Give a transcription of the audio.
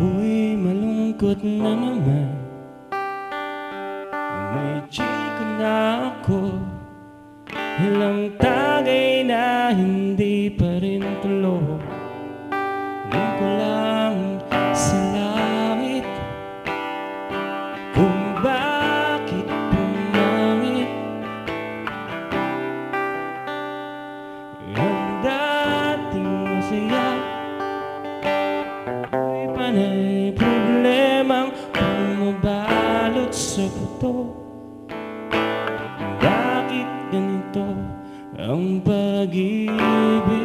Ako'y malungkot na naman. May chika na ako, ilang tagay na hindi pa rin tulo. Alam ko lang sa langit kung bakit pumangit ang dating masaya. May panay problemang bumabalot sa buto. Bakit ganito ang pag-ibig?